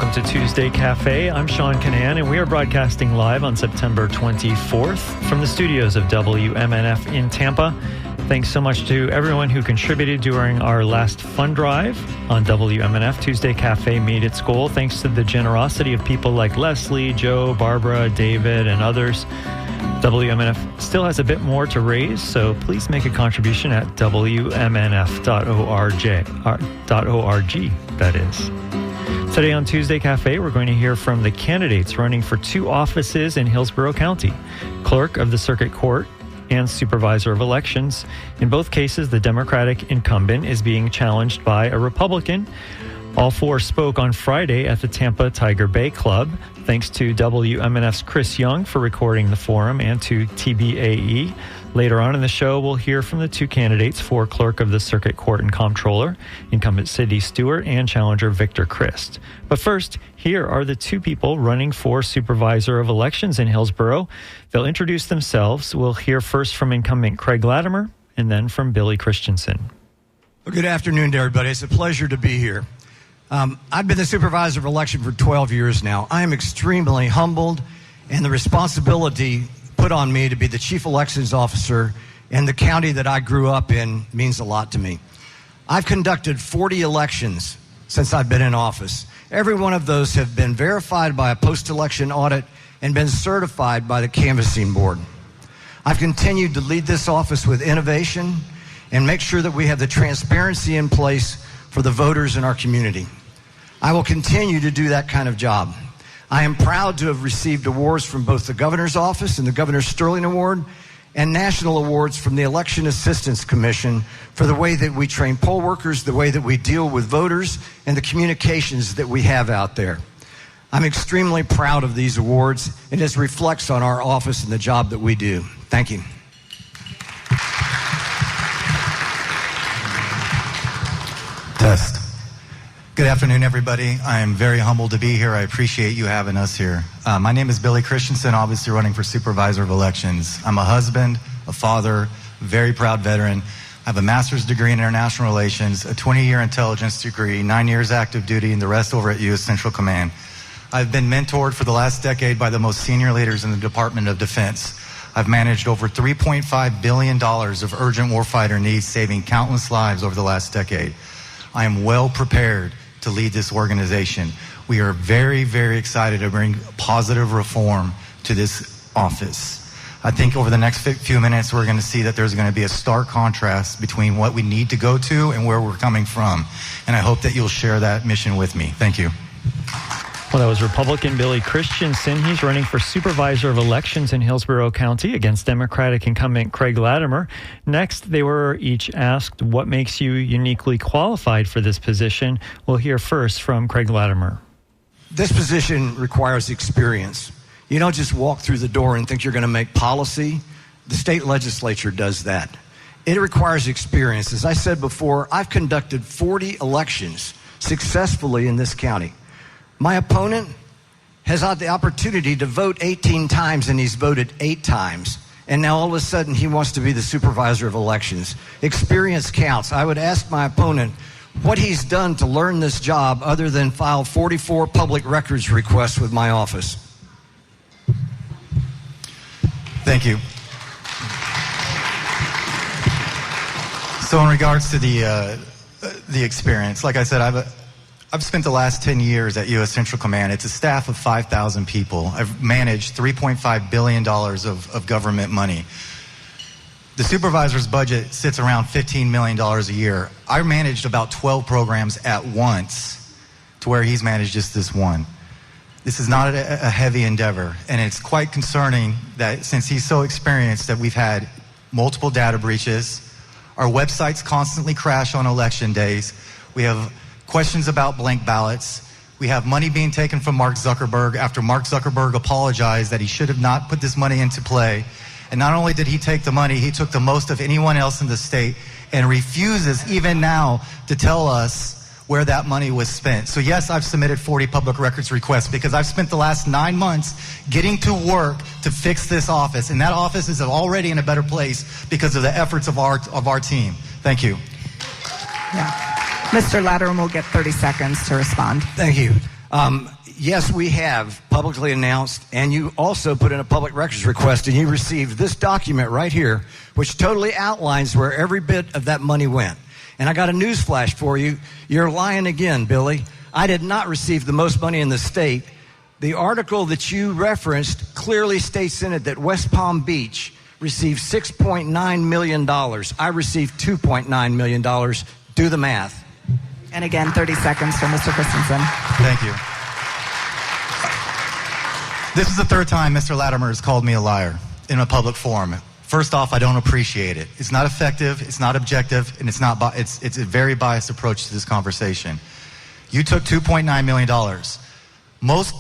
welcome to Tuesday Cafe. I'm Sean Canan, and we are broadcasting live on September 24th from the studios of WMNF in Tampa. Thanks so much to everyone who contributed during our last fund drive on WMNF. Tuesday Cafe made its goal thanks to the generosity of people like Leslie, Joe, Barbara, David, and others. WMNF still has a bit more to raise, so please make a contribution at WMNF.org, that is. Today on Tuesday Cafe, we're going to hear from the candidates running for 2 offices in Hillsborough County, Clerk of the Circuit Court and Supervisor of Elections. In both cases, the Democratic incumbent is being challenged by a Republican. All 4 spoke on Friday at the Tampa Tiger Bay Club. Thanks to WMNF's Chris Young for recording the forum and to TBAE. Later on in the show, we'll hear from the 2 candidates for Clerk of the Circuit Court and Comptroller, incumbent Cindy Stewart and challenger Victor Christ. But first, here are the 2 people running for Supervisor of Elections in Hillsborough. They'll introduce themselves. We'll hear first from incumbent Craig Latimer and then from Billy Christensen. Well, good afternoon to everybody. It's a pleasure to be here. I've been the Supervisor of Election for 12 years now. I am extremely humbled, and the responsibility put on me to be the Chief Elections Officer in the county that I grew up in means a lot to me. I've conducted 40 elections since I've been in office. Every one of those have been verified by a post-election audit and been certified by the Canvassing Board. I've continued to lead this office with innovation and make sure that we have the transparency in place for the voters in our community. I will continue to do that kind of job. I am proud to have received awards from both the Governor's Office and the Governor Sterling Award and national awards from the Election Assistance Commission for the way that we train poll workers, the way that we deal with voters, and the communications that we have out there. I'm extremely proud of these awards, and it reflects on our office and the job that we do. Thank you. Test. Good afternoon, everybody. I am very humbled to be here. I appreciate you having us here. My name is Billy Christensen, obviously running for Supervisor of Elections. I'm a husband, a father, very proud veteran. I have a master's degree in international relations, a 20-year intelligence degree, 9 years active duty, and the rest over at U.S. Central Command. I've been mentored for the last decade by the most senior leaders in the Department of Defense. I've managed over $3.5 billion of urgent warfighter needs, saving countless lives over the last decade. I am well prepared to lead this organization. We are very, very excited to bring positive reform to this office. I think over the next few minutes, we're going to see that there's going to be a stark contrast between what we need to go to and where we're coming from. And I hope that you'll share that mission with me. Thank you. Well, that was Republican Billy Christensen. He's running for Supervisor of Elections in Hillsborough County against Democratic incumbent Craig Latimer. Next, they were each asked what makes you uniquely qualified for this position. We'll hear first from Craig Latimer. This position requires experience. You don't just walk through the door and think you're going to make policy. The state legislature does that. It requires experience. As I said before, I've conducted 40 elections successfully in this county. My opponent has had the opportunity to vote 18 times, and he's voted 8 times. And now all of a sudden he wants to be the Supervisor of Elections. Experience counts. I would ask my opponent what he's done to learn this job other than file 44 public records requests with my office. Thank you. So in regards to the experience, like I said, I've spent the last 10 years at U.S. Central Command. It's a staff of 5,000 people. I've managed $3.5 billion of government money. The supervisor's budget sits around $15 million a year. I managed about 12 programs at once to where he's managed just this one. This is not a heavy endeavor, and it's quite concerning that since he's so experienced that we've had multiple data breaches. Our websites constantly crash on election days. We have questions about blank ballots. We have money being taken from Mark Zuckerberg after Mark Zuckerberg apologized that he should have not put this money into play. And not only did he take the money, he took the most of anyone else in the state and refuses even now to tell us where that money was spent. So yes, I've submitted 40 public records requests because I've spent the last 9 months getting to work to fix this office. And that office is already in a better place because of the efforts of our team. Thank you. Yeah. Mr. Latimer will get 30 seconds to respond. Thank you. Yes, we have publicly announced, and you also put in a public records request, and you received this document right here, which totally outlines where every bit of that money went. And I got a news flash for you. You're lying again, Billy. I did not receive the most money in the state. The article that you referenced clearly states in it that West Palm Beach received $6.9 million. I received $2.9 million. Do the math. And again, 30 seconds for Mr. Christensen. Thank you. This is the third time Mr. Latimer has called me a liar in a public forum. First off, I don't appreciate it. It's not effective, it's not objective, and it's a very biased approach to this conversation. You took $2.9 million.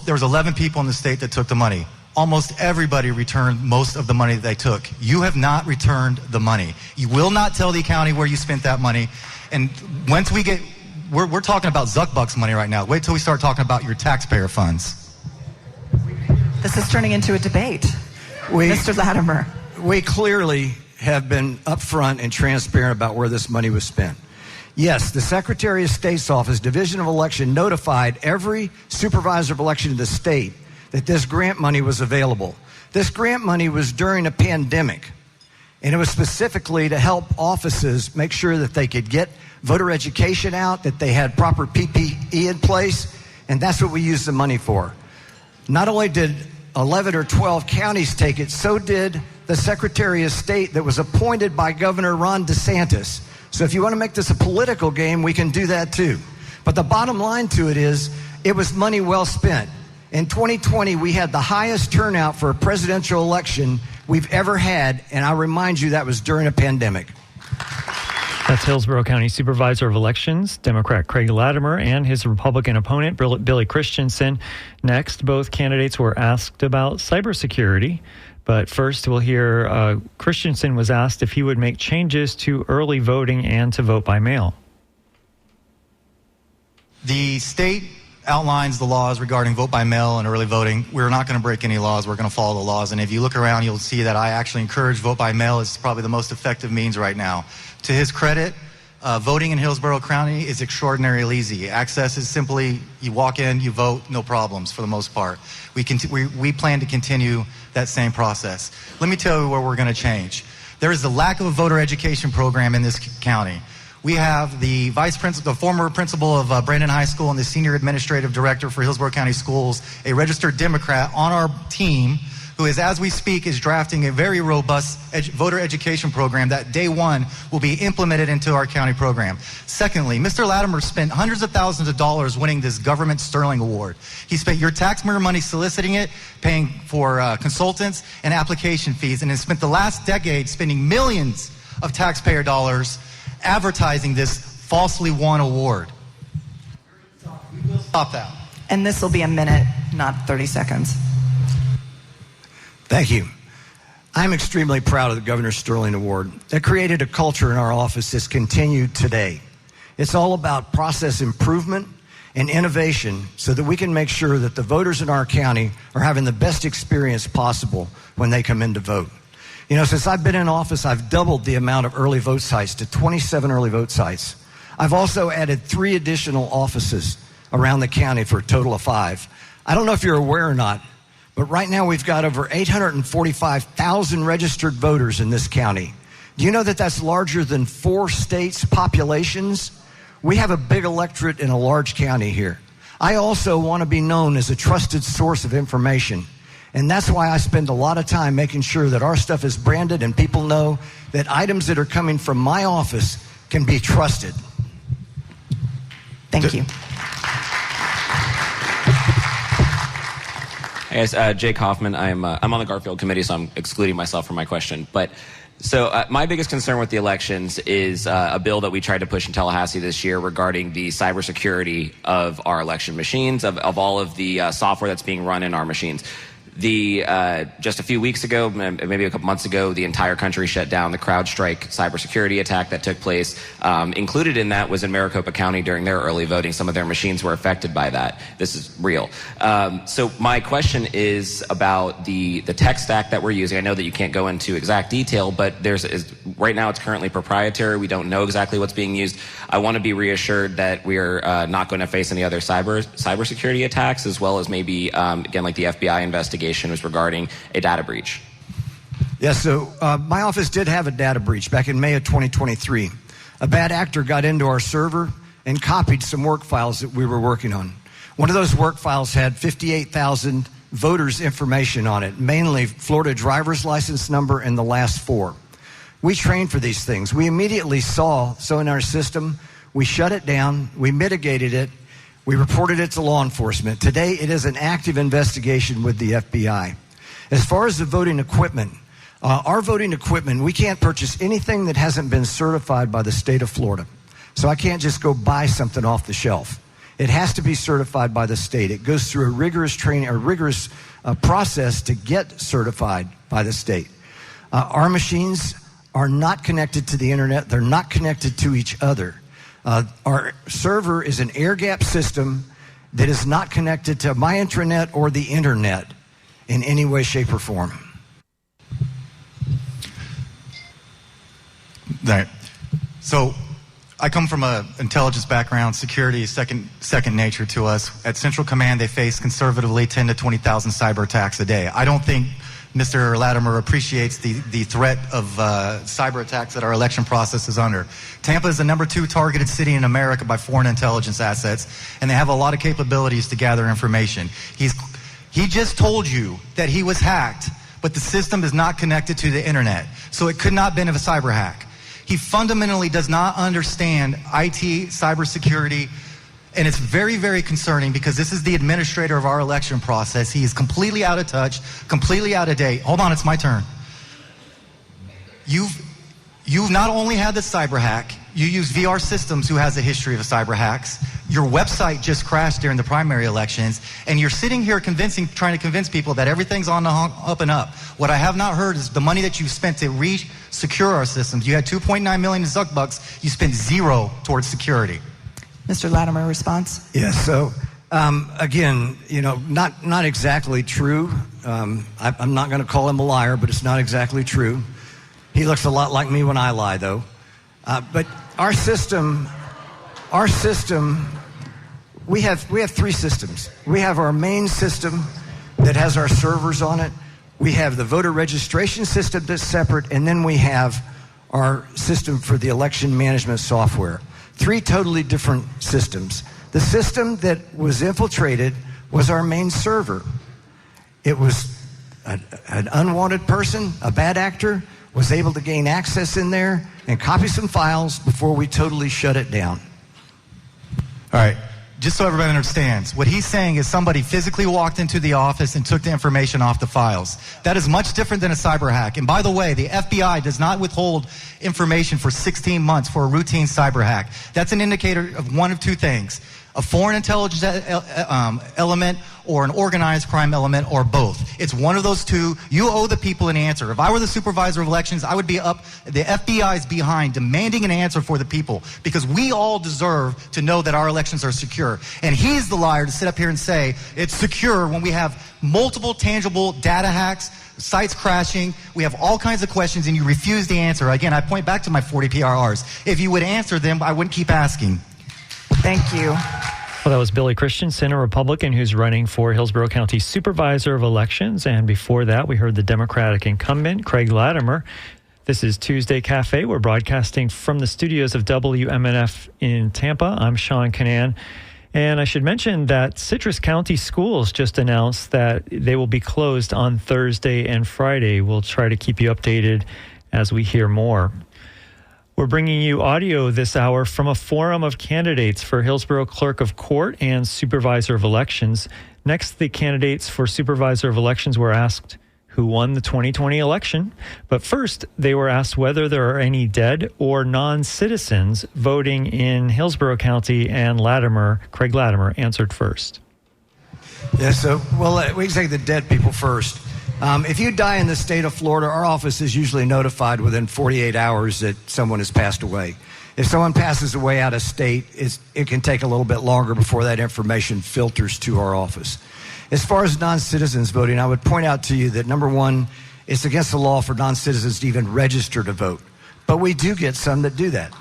There was 11 people in the state that took the money. Almost everybody returned most of the money that they took. You have not returned the money. You will not tell the county where you spent that money. And once we get, we're talking about Zuckbuck's money right now. Wait till we start talking about your taxpayer funds. This is turning into a debate. Mr. Latimer. We clearly have been upfront and transparent about where this money was spent. Yes, the Secretary of State's office, Division of Election, notified every supervisor of election in the state that this grant money was available. This grant money was during a pandemic, and it was specifically to help offices make sure that they could get voter education out, that they had proper PPE in place, and that's what we used the money for. Not only did 11 or 12 counties take it, so did the Secretary of State that was appointed by Governor Ron DeSantis. So if you want to make this a political game, we can do that too. But the bottom line to it is, it was money well spent. In 2020, we had the highest turnout for a presidential election we've ever had, and I remind you that was during a pandemic. That's Hillsborough County Supervisor of Elections, Democrat Craig Latimer, and his Republican opponent, Billy Christensen. Next, both candidates were asked about cybersecurity. But first, we'll hear Christensen was asked if he would make changes to early voting and to vote by mail. The state outlines the laws regarding vote by mail and early voting. We're not going to break any laws. We're going to follow the laws. And if you look around, you'll see that I actually encourage vote by mail. It's probably the most effective means right now. To his credit, voting in Hillsborough County is extraordinarily easy. Access is simply, you walk in, you vote, no problems for the most part. We plan to continue that same process. Let me tell you where we're going to change. There is the lack of a voter education program in this county. We have the the former principal of Brandon High School and the senior administrative director for Hillsborough County Schools, a registered Democrat on our team, who is, as we speak, is drafting a very robust voter education program that day one will be implemented into our county program. Secondly, Mr. Latimer spent hundreds of thousands of dollars winning this government Sterling Award. He spent your taxpayer money soliciting it, paying for consultants and application fees, and has spent the last decade spending millions of taxpayer dollars advertising this falsely won award. We will stop that. And this will be a minute, not 30 seconds. Thank you. I'm extremely proud of the Governor Sterling Award. That created a culture in our office that's continued today. It's all about process improvement and innovation so that we can make sure that the voters in our county are having the best experience possible when they come in to vote. You know, since I've been in office, I've doubled the amount of early vote sites to 27 early vote sites. I've also added 3 additional offices around the county for a total of 5. I don't know if you're aware or not, but right now we've got over 845,000 registered voters in this county. Do you know that that's larger than 4 states' populations? We have a big electorate in a large county here. I also want to be known as a trusted source of information. And that's why I spend a lot of time making sure that our stuff is branded and people know that items that are coming from my office can be trusted. Thank you. Hey guys, Jake Hoffman. I'm on the Garfield committee, so I'm excluding myself from my question. But so my biggest concern with the elections is a bill that we tried to push in Tallahassee this year regarding the cybersecurity of our election machines, of all of the software that's being run in our machines. Just a few weeks ago, maybe a couple months ago, the entire country shut down. The CrowdStrike cybersecurity attack that took place. Included in that was in Maricopa County during their early voting. Some of their machines were affected by that. This is real. So my question is about the tech stack that we're using. I know that you can't go into exact detail, but right now it's currently proprietary. We don't know exactly what's being used. I want to be reassured that we're not going to face any other cybersecurity attacks, as well as maybe, again, like the FBI investigation was regarding a data breach. Yeah, so my office did have a data breach back in May of 2023. A bad actor got into our server and copied some work files that we were working on. One of those work files had 58,000 voters' information on it, mainly Florida driver's license number and the last four. We trained for these things. We immediately saw, so in our system, we shut it down, we mitigated it, we reported it to law enforcement. Today, it is an active investigation with the FBI. As far as the voting equipment, our voting equipment, we can't purchase anything that hasn't been certified by the state of Florida. So I can't just go buy something off the shelf. It has to be certified by the state. It goes through a rigorous training, process to get certified by the state. Our machines are not connected to the internet. They're not connected to each other. Our server is an air-gapped system that is not connected to my intranet or the internet in any way, shape, or form. All right. So I come from an intelligence background. Security is second nature to us. At Central Command, they face conservatively 10 to 20,000 cyber attacks a day. I don't think Mr. Latimer appreciates the threat of cyber attacks that our election process is under. Tampa is the #2 targeted city in America by foreign intelligence assets, and they have a lot of capabilities to gather information. He just told you that he was hacked, but the system is not connected to the internet, so it could not have been a cyber hack. He fundamentally does not understand IT, cybersecurity, and it's very, very concerning because this is the administrator of our election process. He is completely out of touch, completely out of date. Hold on, it's my turn. You've not only had the cyber hack, you use VR Systems, who has a history of cyber hacks. Your website just crashed during the primary elections, and you're sitting here trying to convince people that everything's on the up and up. What I have not heard is the money that you spent to secure our systems. You had $2.9 million in Zuck bucks. You spent $0 towards security. Mr. Latimer, response? Yes. So again, not exactly true. I'm not going to call him a liar, but it's not exactly true. He looks a lot like me when I lie, though. But our system, we have three systems. We have our main system that has our servers on it. We have the voter registration system that's separate, and then we have our system for the election management software. Three totally different systems. The system that was infiltrated was our main server. It was an unwanted person, a bad actor, was able to gain access in there and copy some files before we totally shut it down. All right. Just so everybody understands, what he's saying is somebody physically walked into the office and took the information off the files. That is much different than a cyber hack. And by the way, the FBI does not withhold information for 16 months for a routine cyber hack. That's an indicator of one of two things: a foreign intelligence element or an organized crime element, or both. It's one of those two. You owe the people an answer. If I were the supervisor of elections, I would be up the FBI's behind demanding an answer for the people, because we all deserve to know that our elections are secure. And he's the liar to sit up here and say it's secure when we have multiple tangible data hacks, sites crashing, we have all kinds of questions, and you refuse to answer. Again, I point back to my 40 PRRs. If you would answer them, I wouldn't keep asking. Thank you. Well, that was Billy Christensen, a Republican who's running for Hillsborough County Supervisor of Elections. And before that, we heard the Democratic incumbent, Craig Latimer. This is Tuesday Cafe. We're broadcasting from the studios of WMNF in Tampa. I'm Sean Canan. And I should mention that Citrus County Schools just announced that they will be closed on Thursday and Friday. We'll try to keep you updated as we hear more. We're bringing you audio this hour from a forum of candidates for Hillsborough Clerk of Court and Supervisor of Elections. Next, the candidates for Supervisor of Elections were asked who won the 2020 election. But first, they were asked whether there are any dead or non-citizens voting in Hillsborough County, and Craig Latimer answered first. Yeah, so, well, we can take the dead people first. If you die in the state of Florida, our office is usually notified within 48 hours that someone has passed away. If someone passes away out of state, it can take a little bit longer before that information filters to our office. As far as non-citizens voting, I would point out to you that, number one, it's against the law for non-citizens to even register to vote. But we do get some that do that.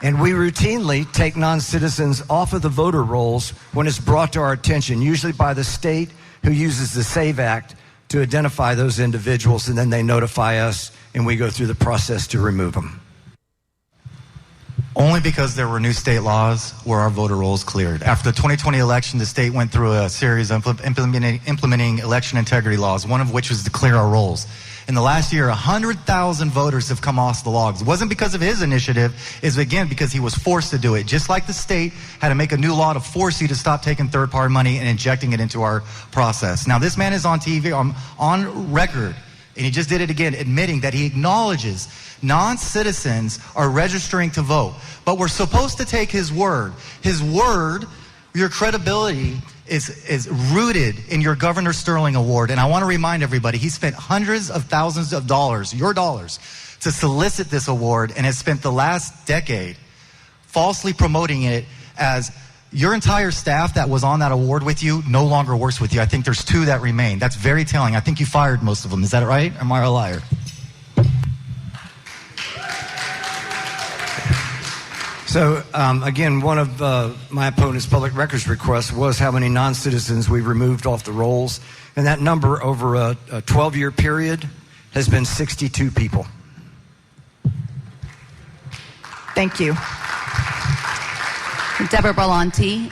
And we routinely take non-citizens off of the voter rolls when it's brought to our attention, usually by the state who uses the SAVE Act to identify those individuals, and then they notify us, and we go through the process to remove them. Only because there were new state laws were our voter rolls cleared. After the 2020 election, the state went through a series of implementing election integrity laws, one of which was to clear our rolls. In the last year, 100,000 voters have come off the logs. It wasn't because of his initiative. It's, again, because he was forced to do it. Just like the state had to make a new law to force you to stop taking third-party money and injecting it into our process. Now, this man is on TV, on record, and he just did it again, admitting that he acknowledges non-citizens are registering to vote. But we're supposed to take his word. His word, your credibility, is rooted in your Governor Sterling Award. And I want to remind everybody, he spent hundreds of thousands of dollars, your dollars, to solicit this award, and has spent the last decade falsely promoting it as your entire staff that was on that award with you no longer works with you. I think there's 2 that remain. That's very telling. I think you fired most of them. Is that right? Or am I a liar? So, again, one of my opponent's public records requests was how many non-citizens we removed off the rolls. And that number over a 12-year period has been 62 people. Thank you. Deborah Berlanti.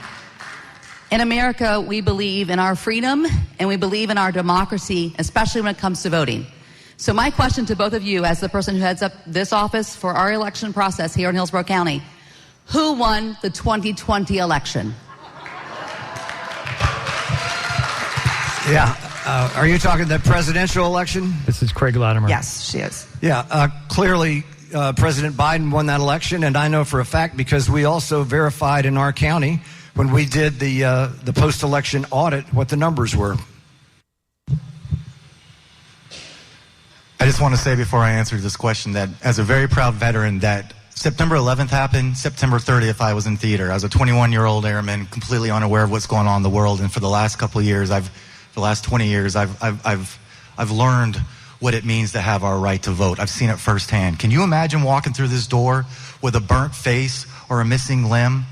In America, we believe in our freedom and we believe in our democracy, especially when it comes to voting. So my question to both of you, as the person who heads up this office for our election process here in Hillsborough County, who won the 2020 election? Yeah. Are you talking the presidential election? This is Craig Latimer. Yes, she is. Yeah. Clearly, President Biden won that election, and I know for a fact because we also verified in our county when we did the post-election audit what the numbers were. I just want to say before I answer this question that as a very proud veteran that September 11th happened, September 30th I was in theater. I was a 21-year-old airman, completely unaware of what's going on in the world, and for the last couple of years, the last 20 years, I've learned what it means to have our right to vote. I've seen it firsthand. Can you imagine walking through this door with a burnt face or a missing limb?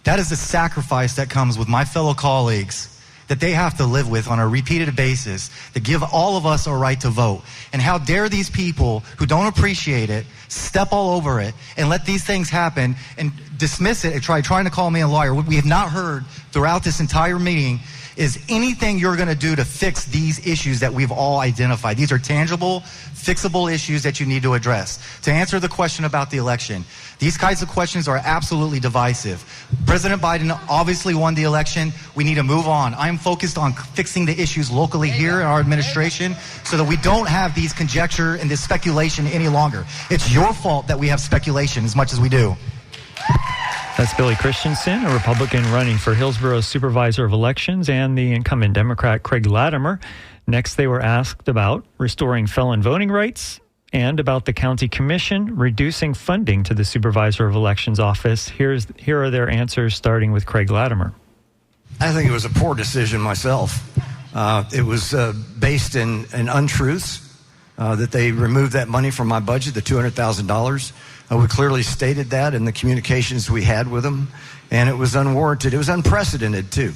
That is the sacrifice that comes with my fellow colleagues that they have to live with on a repeated basis to give all of us a right to vote. And how dare these people who don't appreciate it step all over it and let these things happen and dismiss it and trying to call me a lawyer. What we have not heard throughout this entire meeting is anything you're going to do to fix these issues that we've all identified. These are tangible, fixable issues that you need to address. To answer the question about the election, these kinds of questions are absolutely divisive. President Biden obviously won the election. We need to move on. I'm focused on fixing the issues locally here in our administration so that we don't have these conjecture and this speculation any longer. It's your fault that we have speculation as much as we do. That's Billy Christensen, a Republican running for Hillsborough Supervisor of Elections, and the incumbent Democrat Craig Latimer. Next, they were asked about restoring felon voting rights and about the county commission reducing funding to the Supervisor of Elections office. Here are their answers, starting with Craig Latimer. I think it was a poor decision myself. It was based in untruths that they removed that money from my budget, the $200,000. We clearly stated that in the communications we had with them, and it was unwarranted. It was unprecedented, too.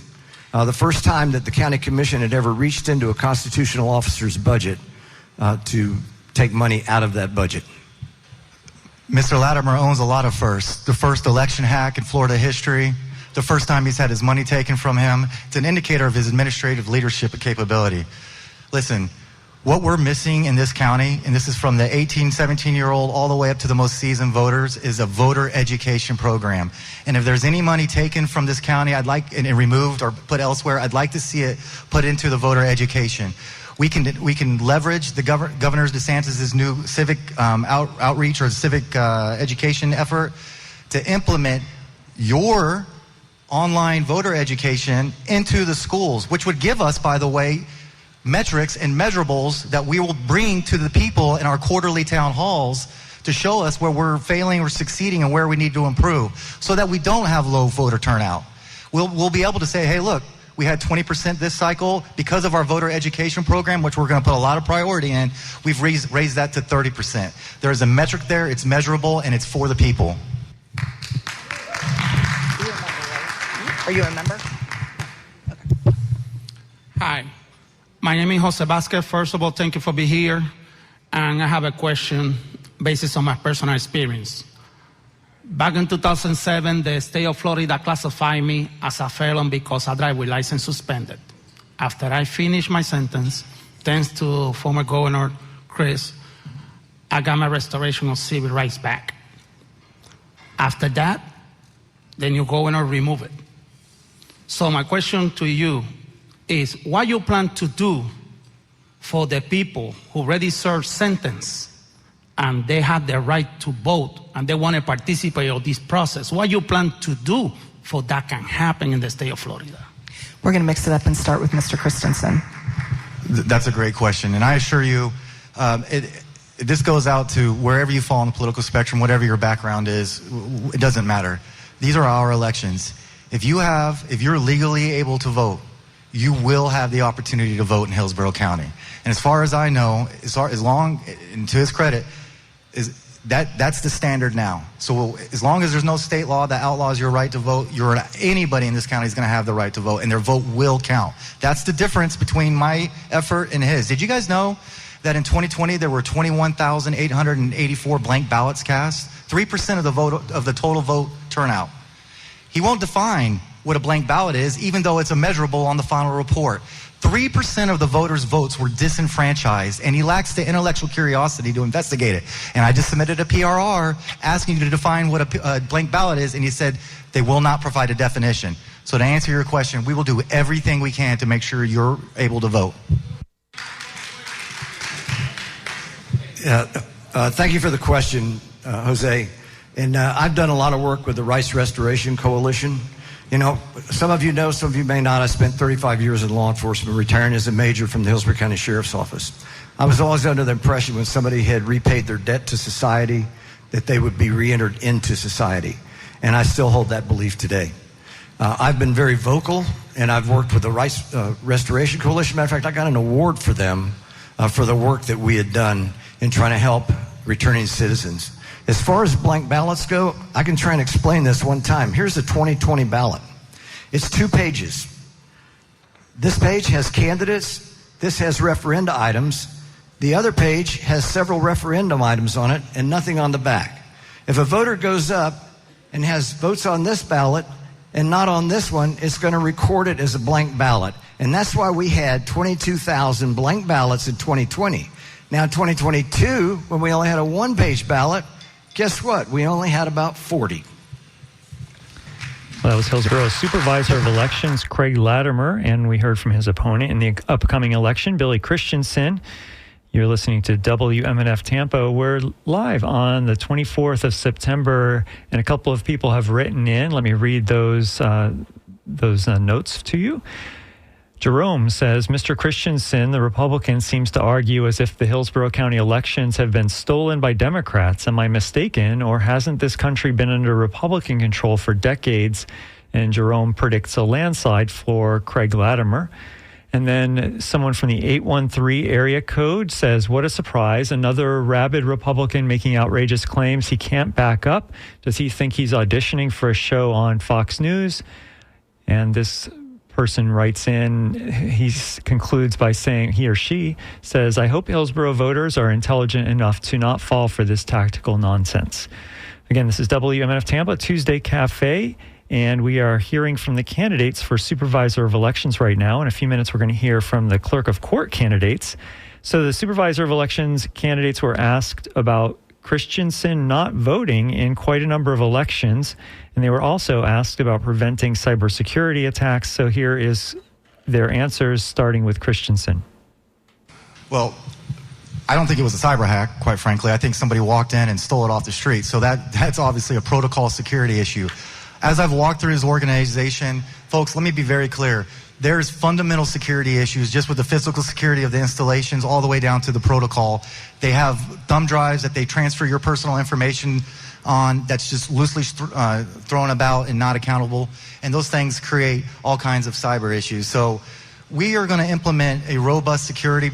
The first time that the county commission had ever reached into a constitutional officer's budget to take money out of that budget. Mr. Latimer owns a lot of firsts. The first election hack in Florida history, the first time he's had his money taken from him. It's an indicator of his administrative leadership and capability. Listen, what we're missing in this county, and this is from the 18, 17-year-old all the way up to the most seasoned voters, is a voter education program. And if there's any money taken from this county and removed or put elsewhere, I'd like to see it put into the voter education. We can leverage the Governor DeSantis' new civic outreach or civic education effort to implement your online voter education into the schools, which would give us, by the way, metrics and measurables that we will bring to the people in our quarterly town halls to show us where we're failing or succeeding and where we need to improve so that we don't have low voter turnout. We'll be able to say, hey, look, we had 20% this cycle because of our voter education program, which we're going to put a lot of priority in. We've raised that to 30%. There's a metric there, it's measurable, and it's for the people. Are you a member? Hi, my name is Jose Vasquez. First of all, thank you for being here. And I have a question based on my personal experience. Back in 2007, the state of Florida classified me as a felon because I drive with license suspended. After I finished my sentence, thanks to former Governor Chris, I got my restoration of civil rights back. After that, the new governor removed it. So my question to you is, what you plan to do for the people who already served sentence and they have the right to vote and they want to participate in this process? What you plan to do for that can happen in the state of Florida? We're going to mix it up and start with Mr. Christensen. That's a great question. And I assure you, this goes out to wherever you fall on the political spectrum, whatever your background is, it doesn't matter. These are our elections. If you're legally able to vote, you will have the opportunity to vote in Hillsborough County. And as far as I know, as long, and to his credit, that's the standard now. So as long as there's no state law that outlaws your right to vote, anybody in this county is going to have the right to vote, and their vote will count. That's the difference between my effort and his. Did you guys know that in 2020 there were 21,884 blank ballots cast? 3% of the total vote turnout. He won't define what a blank ballot is, even though it's a measurable on the final report. 3% of the voters' votes were disenfranchised, and he lacks the intellectual curiosity to investigate it. And I just submitted a PRR asking you to define what a blank ballot is, and he said they will not provide a definition. So to answer your question, we will do everything we can to make sure you're able to vote. Thank you for the question, Jose. And I've done a lot of work with the Rights Restoration Coalition. You know, some of you know, some of you may not. I spent 35 years in law enforcement, retiring as a major from the Hillsborough County Sheriff's Office. I was always under the impression when somebody had repaid their debt to society that they would be reentered into society. And I still hold that belief today. I've been very vocal, and I've worked with the Rights Restoration Coalition. Matter of fact, I got an award for them for the work that we had done in trying to help returning citizens. As far as blank ballots go, I can try and explain this one time. Here's the 2020 ballot. It's 2 pages. This page has candidates. This has referenda items. The other page has several referendum items on it and nothing on the back. If a voter goes up and has votes on this ballot and not on this one, it's going to record it as a blank ballot. And that's why we had 22,000 blank ballots in 2020. Now in 2022, when we only had a 1-page ballot, guess what? We only had about 40. Well, that was Hillsborough Supervisor of Elections, Craig Latimer, and we heard from his opponent in the upcoming election, Billy Christensen. You're listening to WMNF Tampa. We're live on the 24th of September, and a couple of people have written in. Let me read those notes to you. Jerome says, Mr. Christensen, the Republican, seems to argue as if the Hillsborough County elections have been stolen by Democrats. Am I mistaken, or hasn't this country been under Republican control for decades? And Jerome predicts a landslide for Craig Latimer. And then someone from the 813 area code says, what a surprise. Another rabid Republican making outrageous claims he can't back up. Does he think he's auditioning for a show on Fox News? And this person writes in, he concludes by saying, he or she says, I hope Hillsborough voters are intelligent enough to not fall for this tactical nonsense. Again, this is WMNF Tampa, Tuesday Cafe, and we are hearing from the candidates for Supervisor of Elections right now. In a few minutes, we're going to hear from the Clerk of Court candidates. So the Supervisor of Elections candidates were asked about Christensen not voting in quite a number of elections, and they were also asked about preventing cybersecurity attacks. So here is their answers, starting with Christensen. Well, I don't think it was a cyber hack, quite frankly. I think somebody walked in and stole it off the street. So that's obviously a protocol security issue. As I've walked through his organization, folks, let me be very clear. There's fundamental security issues just with the physical security of the installations all the way down to the protocol. They have thumb drives that they transfer your personal information on that's just loosely thrown about and not accountable. And those things create all kinds of cyber issues. So we are going to implement a robust security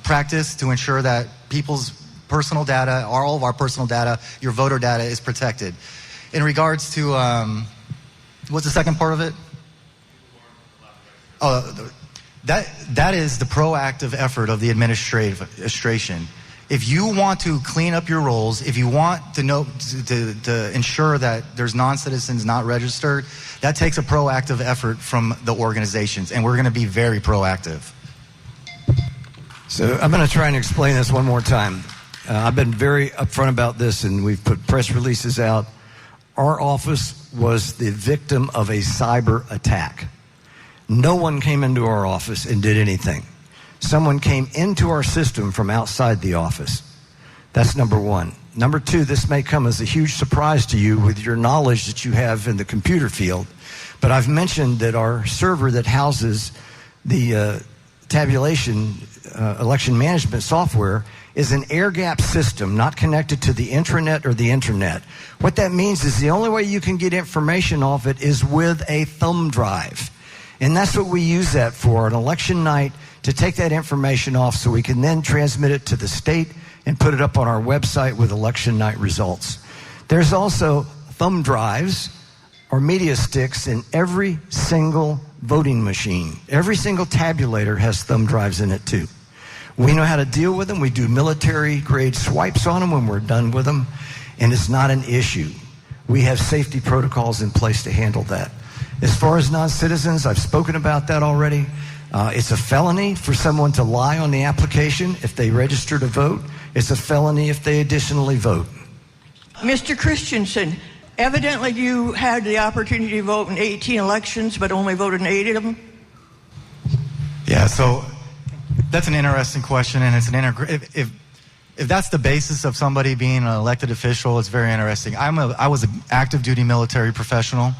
practice to ensure that people's personal data, all of our personal data, your voter data is protected. In regards to, what's the second part of it? Oh, that is the proactive effort of the administration. If you want to clean up your rolls, if you want to know to ensure that there's non-citizens not registered, that takes a proactive effort from the organizations, and we're going to be very proactive. So I'm going to try and explain this one more time. I've been very upfront about this, and we've put press releases out. Our office was the victim of a cyber attack. No one came into our office and did anything. Someone came into our system from outside the office. That's number one. Number two, this may come as a huge surprise to you with your knowledge that you have in the computer field, but I've mentioned that our server that houses the tabulation election management software is an air-gapped system, not connected to the intranet or the internet. What that means is the only way you can get information off it is with a thumb drive. And that's what we use that for, an election night, to take that information off so we can then transmit it to the state and put it up on our website with election night results. There's also thumb drives or media sticks in every single voting machine. Every single tabulator has thumb drives in it too. We know how to deal with them. We do military-grade swipes on them when we're done with them, and it's not an issue. We have safety protocols in place to handle that. As far as non-citizens, I've spoken about that already. It's a felony for someone to lie on the application if they register to vote. It's a felony if they additionally vote. Mr. Christensen, evidently you had the opportunity to vote in 18 elections, but only voted in 8 of them? Yeah, so that's an interesting question, and it's if that's the basis of somebody being an elected official, it's very interesting. I was an active duty military professional,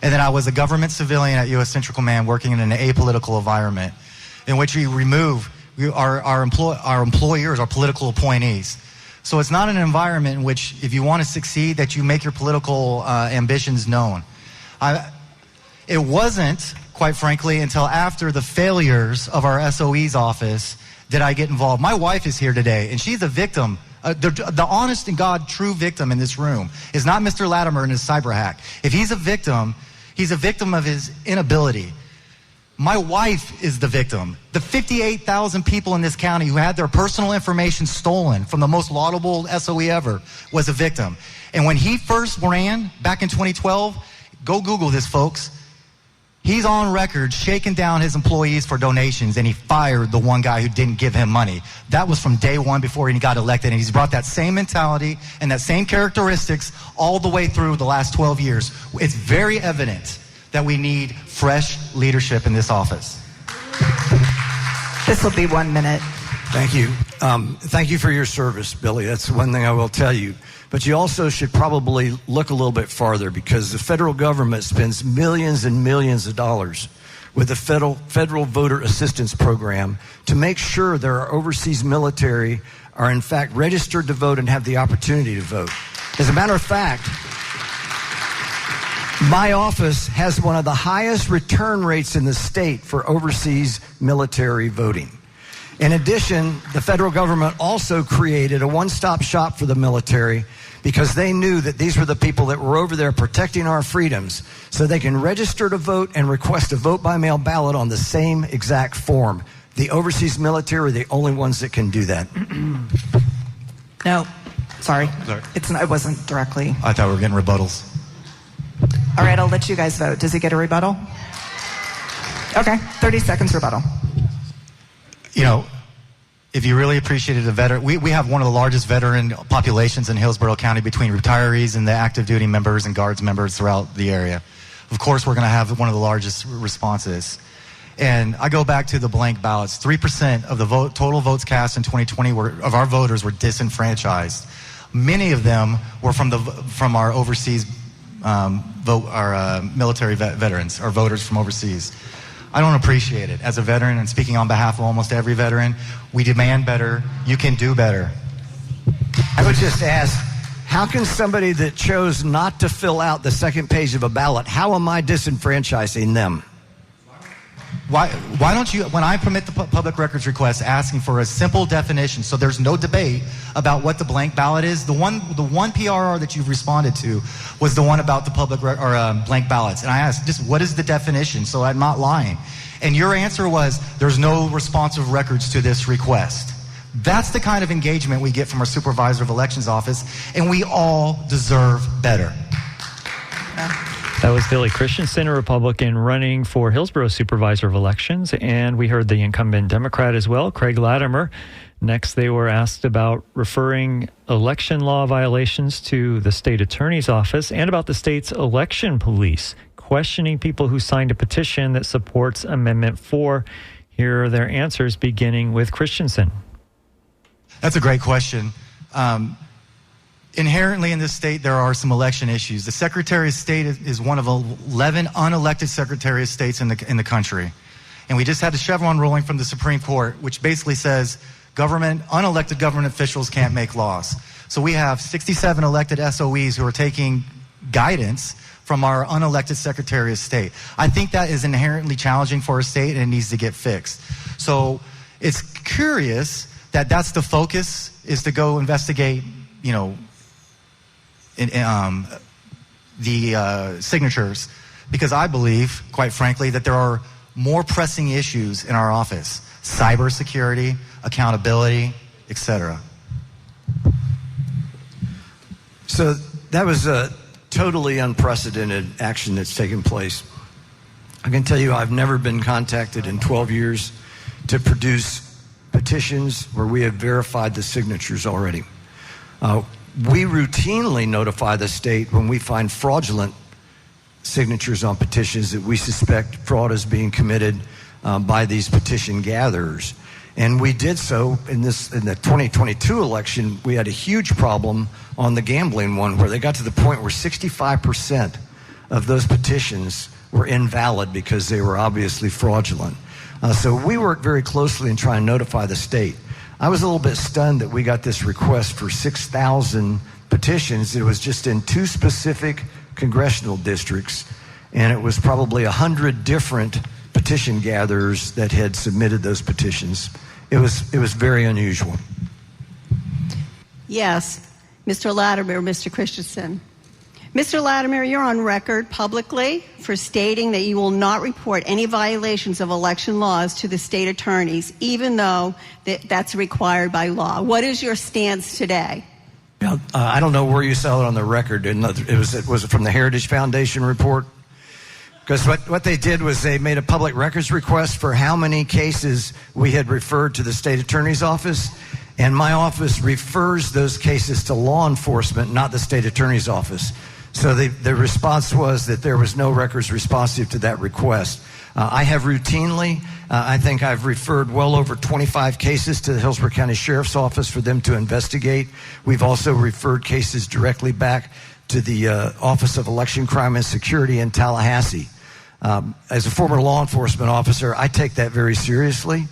and then I was a government civilian at U.S. Central Command working in an apolitical environment in which we remove our employers, our political appointees. So it's not an environment in which, if you want to succeed, that you make your political ambitions known. It wasn't, quite frankly, until after the failures of our SOE's office did I get involved. My wife is here today, and she's a victim. The honest and God true victim in this room is not Mr. Latimer and his cyber hack. If he's a victim, he's a victim of his inability. My wife is the victim. The 58,000 people in this county who had their personal information stolen from the most laudable SOE ever was a victim. And when he first ran back in 2012, go Google this, folks. He's on record shaking down his employees for donations, and he fired the one guy who didn't give him money. That was from day one before he got elected, and he's brought that same mentality and that same characteristics all the way through the last 12 years. It's very evident that we need fresh leadership in this office. This will be 1 minute. Thank you. Thank you for your service, Billy. That's one thing I will tell you. But you also should probably look a little bit farther, because the federal government spends millions and millions of dollars with the federal voter assistance program to make sure that our overseas military are in fact registered to vote and have the opportunity to vote. As a matter of fact, my office has one of the highest return rates in the state for overseas military voting. In addition, the federal government also created a one-stop shop for the military, because they knew that these were the people that were over there protecting our freedoms, so they can register to vote and request a vote-by-mail ballot on the same exact form. The overseas military are the only ones that can do that. No, sorry. It wasn't directly. I thought we were getting rebuttals. All right, I'll let you guys vote. Does he get a rebuttal? Okay, 30 seconds rebuttal. You know, if you really appreciated a veteran, we have one of the largest veteran populations in Hillsborough County between retirees and the active duty members and guards members throughout the area. Of course, we're going to have one of the largest responses. And I go back to the blank ballots. 3% of the total votes cast in 2020 of our voters were disenfranchised. Many of them were from our overseas vote our military veterans, our voters from overseas. I don't appreciate it. As a veteran, and speaking on behalf of almost every veteran, we demand better. You can do better. I would just ask, how can somebody that chose not to fill out the second page of a ballot, how am I disenfranchising them? Why don't you, when I permit the public records request asking for a simple definition so there's no debate about what the blank ballot is, the one PRR that you've responded to was the one about the blank ballots. And I asked, just what is the definition so I'm not lying? And your answer was, there's no responsive records to this request. That's the kind of engagement we get from our Supervisor of Elections office, and we all deserve better. That was Billy Christensen, a Republican running for Hillsborough Supervisor of Elections, and we heard the incumbent Democrat as well, Craig Latimer. Next, they were asked about referring election law violations to the state attorney's office and about the state's election police, questioning people who signed a petition that supports Amendment 4. Here are their answers, beginning with Christensen. That's a great question. Inherently in this state, there are some election issues. The Secretary of State is one of 11 unelected Secretary of States in the country. And we just had a Chevron ruling from the Supreme Court, which basically says unelected government officials can't make laws. So we have 67 elected SOEs who are taking guidance from our unelected Secretary of State. I think that is inherently challenging for a state and it needs to get fixed. So it's curious that that's the focus, is to go investigate, the signatures, because I believe, quite frankly, that there are more pressing issues in our office: cybersecurity, accountability, etc. So that was a totally unprecedented action that's taken place. I can tell you I've never been contacted in 12 years to produce petitions where we have verified the signatures already. We routinely notify the state when we find fraudulent signatures on petitions that we suspect fraud is being committed by these petition gatherers. And we did so in the 2022 election. We had a huge problem on the gambling one, where they got to the point where 65% of those petitions were invalid because they were obviously fraudulent. So we worked very closely in trying to notify the state. I was a little bit stunned that we got this request for 6,000 petitions. It was just in 2 specific congressional districts, and it was probably 100 different petition gatherers that had submitted those petitions. It was very unusual. Yes, Mr. Latimer, Mr. Christensen. Mr. Latimer, you're on record publicly for stating that you will not report any violations of election laws to the state attorneys, even though that's required by law. What is your stance today? I don't know where you saw it on the record. Was it from the Heritage Foundation report? Because what they did was they made a public records request for how many cases we had referred to the state attorney's office, and my office refers those cases to law enforcement, not the state attorney's office. So the response was that there was no records responsive to that request. I have routinely, I think I've referred well over 25 cases to the Hillsborough County Sheriff's Office for them to investigate. We've also referred cases directly back to the Office of Election Crime and Security in Tallahassee. As a former law enforcement officer, I take that very seriously,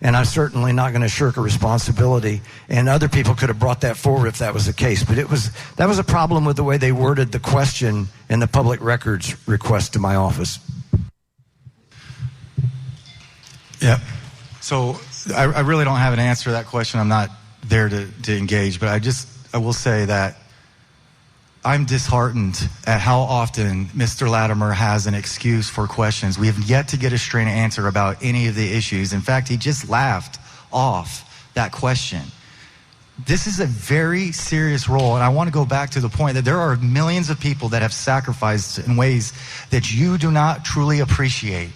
and I'm certainly not going to shirk a responsibility. And other people could have brought that forward if that was the case. But that was a problem with the way they worded the question in the public records request to my office. Yeah. So I really don't have an answer to that question. I'm not there to engage, but I will say that I'm disheartened at how often Mr. Latimer has an excuse for questions. We have yet to get a straight answer about any of the issues. In fact, he just laughed off that question. This is a very serious role, and I want to go back to the point that there are millions of people that have sacrificed in ways that you do not truly appreciate.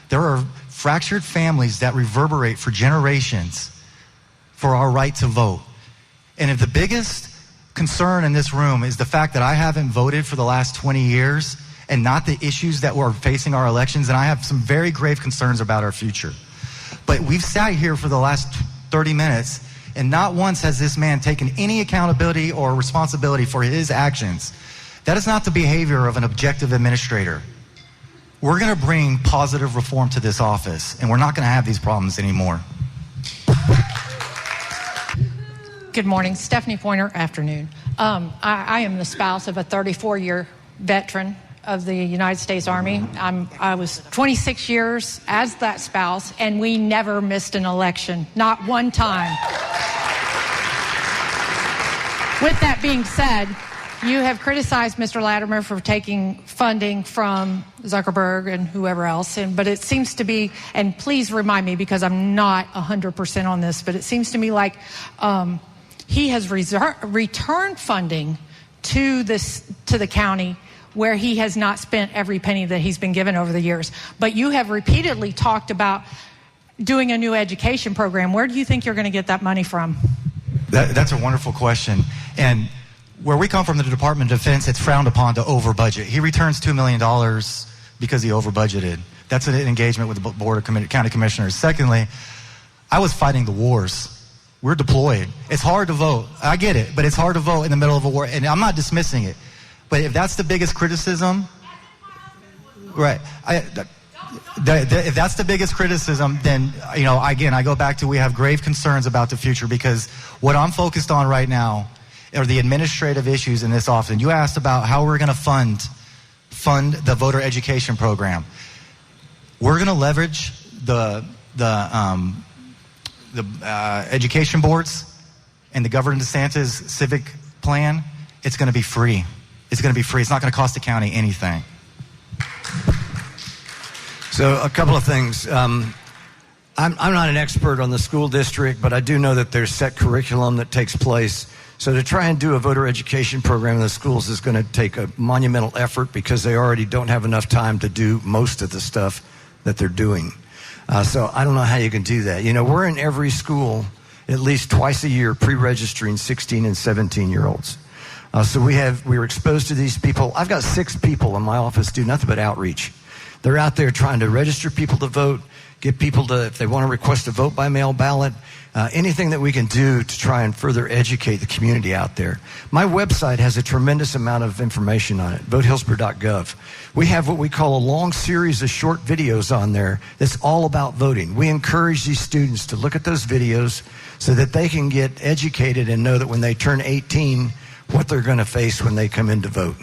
There are fractured families that reverberate for generations for our right to vote. And if the biggest concern in this room is the fact that I haven't voted for the last 20 years and not the issues that were facing our elections, and I have some very grave concerns about our future. But we've sat here for the last 30 minutes, and not once has this man taken any accountability or responsibility for his actions. That is not the behavior of an objective administrator. We're going to bring positive reform to this office, and we're not going to have these problems anymore. Good morning. Stephanie Pointer, afternoon. I am the spouse of a 34-year veteran of the United States Army. I was 26 years as that spouse, and we never missed an election, not one time. With that being said, you have criticized Mr. Latimer for taking funding from Zuckerberg and whoever else, but it seems to be, and please remind me because I'm not 100% on this, but it seems to me like he has returned funding to the county where he has not spent every penny that he's been given over the years. But you have repeatedly talked about doing a new education program. Where do you think you're going to get that money from? That's a wonderful question. And where we come from, the Department of Defense, it's frowned upon to over budget. He returns $2 million because he over budgeted. That's an engagement with the Board of County Commissioners. Secondly, I was fighting the wars. We're deployed. It's hard to vote. I get it, but it's hard to vote in the middle of a war. And I'm not dismissing it. But if that's the biggest criticism, right, if that's the biggest criticism, then, again, I go back to we have grave concerns about the future, because what I'm focused on right now are the administrative issues in this office. And you asked about how we're going to fund the voter education program. We're going to leverage the education boards and the Governor DeSantis civic plan. It's going to be free. It's going to be free. It's not going to cost the county anything. So a couple of things. I'm not an expert on the school district, but I do know that there's set curriculum that takes place. So to try and do a voter education program in the schools is going to take a monumental effort, because they already don't have enough time to do most of the stuff that they're doing. So I don't know how you can do that. We're in every school at least twice a year pre-registering 16 and 17-year-olds. So we were exposed to these people. I've got 6 people in my office do nothing but outreach. They're out there trying to register people to vote, get people to, if they want to request a vote by mail ballot, anything that we can do to try and further educate the community out there. My website has a tremendous amount of information on it, votehillsborough.gov. We have what we call a long series of short videos on there that's all about voting. We encourage these students to look at those videos so that they can get educated and know that when they turn 18, what they're going to face when they come in to vote.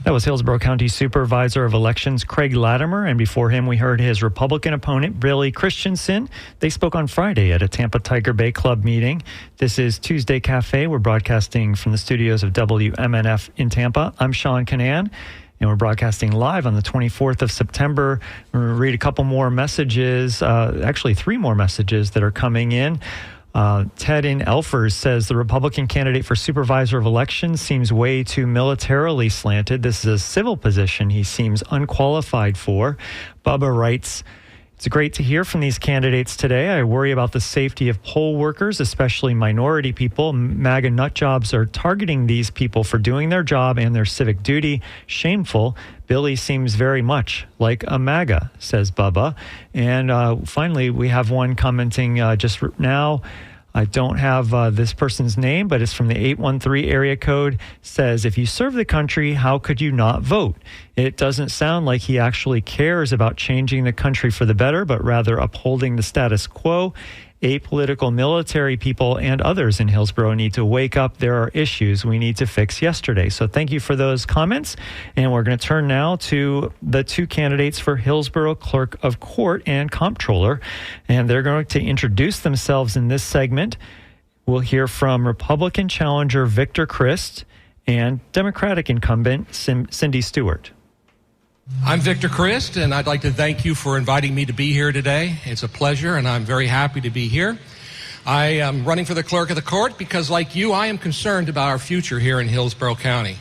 That was Hillsborough County Supervisor of Elections Craig Latimer, and before him we heard his Republican opponent Billy Christensen. They spoke on Friday at a Tampa Tiger Bay Club meeting. This is Tuesday Cafe. We're broadcasting from the studios of WMNF in Tampa. I'm Sean Canan, and we're broadcasting live on the 24th of September. We're going to read a couple more messages, actually 3 more messages that are coming in. Ted in Elfers says the Republican candidate for Supervisor of Elections seems way too militarily slanted. This is a civil position he seems unqualified for. Bubba writes, it's great to hear from these candidates today. I worry about the safety of poll workers, especially minority people. MAGA nut jobs are targeting these people for doing their job and their civic duty. Shameful. Billy seems very much like a MAGA, says Bubba. And finally, we have one commenting just now. I don't have this person's name, but it's from the 813 area code. Says, if you serve the country, how could you not vote? It doesn't sound like he actually cares about changing the country for the better, but rather upholding the status quo. Apolitical military people and others in Hillsborough need to wake up. There are issues we need to fix yesterday. So thank you for those comments. And we're going to turn now to the 2 candidates for Hillsborough Clerk of Court and Comptroller. And they're going to introduce themselves in this segment. We'll hear from Republican challenger Victor Christ and Democratic incumbent Cindy Stewart. I'm Victor Christ, and I'd like to thank you for inviting me to be here today. It's a pleasure, and I'm very happy to be here. I am running for the clerk of the court because, like you, I am concerned about our future here in Hillsborough County.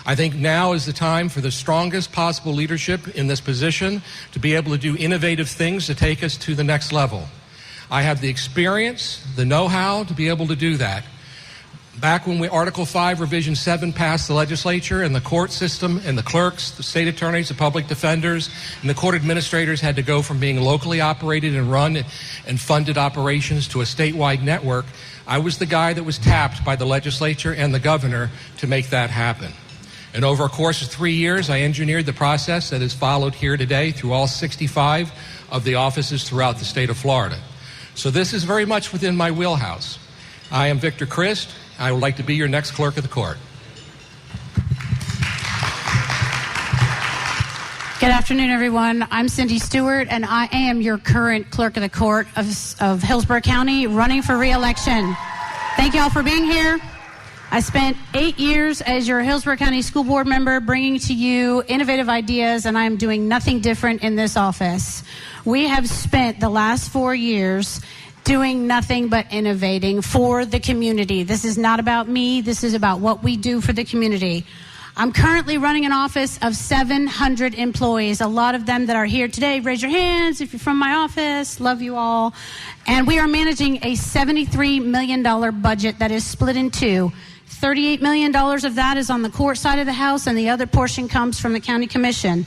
I think now is the time for the strongest possible leadership in this position to be able to do innovative things to take us to the next level. I have the experience, the know-how to be able to do that. Back when Article 5, Revision 7 passed the legislature, and the court system and the clerks, the state attorneys, the public defenders, and the court administrators had to go from being locally operated and run and funded operations to a statewide network, I was the guy that was tapped by the legislature and the governor to make that happen. And over a course of 3 years, I engineered the process that is followed here today through all 65 of the offices throughout the state of Florida. So this is very much within my wheelhouse. I am Victor Christ. I would like to be your next clerk of the court. Good afternoon, everyone. I'm Cindy Stewart, and I am your current clerk of the court of Hillsborough County, running for re-election. Thank you all for being here. I spent 8 years as your Hillsborough County School Board member, bringing to you innovative ideas, and I am doing nothing different in this office. We have spent the last 4 years doing nothing but innovating for the community. This is not about me. This is about what we do for the community. I'm currently running an office of 700 employees. A lot of them that are here today, raise your hands if you're from my office. Love you all. And we are managing a $73 million budget that is split in two. $38 million of that is on the court side of the house, and the other portion comes from the county commission.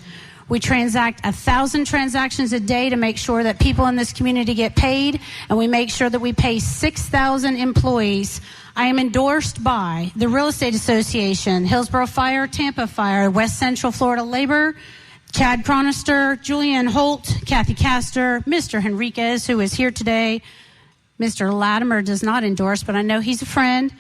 We transact 1,000 transactions a day to make sure that people in this community get paid, and we make sure that we pay 6,000 employees. I am endorsed by the Real Estate Association, Hillsborough Fire, Tampa Fire, West Central Florida Labor, Chad Cronister, Julianne Holt, Kathy Castor, Mr. Henriquez, who is here today. Mr. Latimer does not endorse, but I know he's a friend.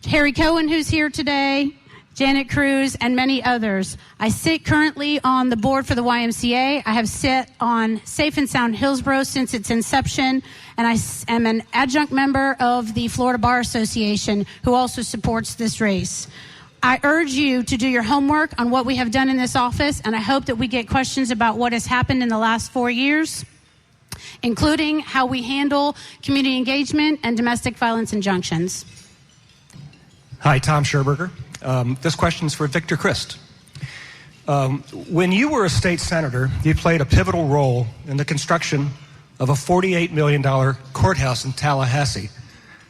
Harry Cohen, who's here today. Janet Cruz, and many others. I sit currently on the board for the YMCA. I have sat on Safe and Sound Hillsborough since its inception, and I am an adjunct member of the Florida Bar Association, who also supports this race. I urge you to do your homework on what we have done in this office, and I hope that we get questions about what has happened in the last 4 years, including how we handle community engagement and domestic violence injunctions. Hi, Tom Scherberger. This question's for Victor Christ. When you were a state senator, you played a pivotal role in the construction of a $48 million courthouse in Tallahassee.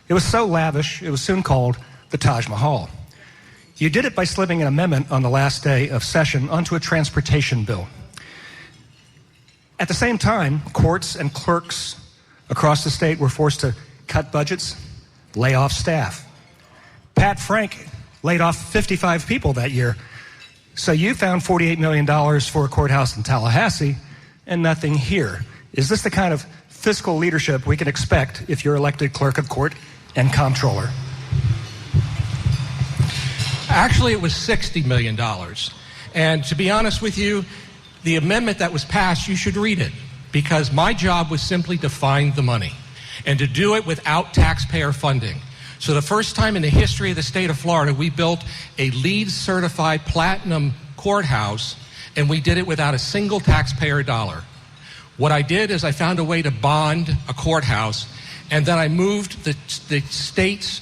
It was so lavish, it was soon called the Taj Mahal. You did it by slipping an amendment on the last day of session onto a transportation bill. At the same time, courts and clerks across the state were forced to cut budgets, lay off staff. Pat Frank laid off 55 people that year. So you found $48 million for a courthouse in Tallahassee and nothing here. Is this the kind of fiscal leadership we can expect if you're elected clerk of court and comptroller? Actually, it was $60 million. And to be honest with you, the amendment that was passed, you should read it, because my job was simply to find the money and to do it without taxpayer funding. So the first time in the history of the state of Florida, we built a LEED certified platinum courthouse, and we did it without a single taxpayer dollar. What I did is I found a way to bond a courthouse, and then I moved the state's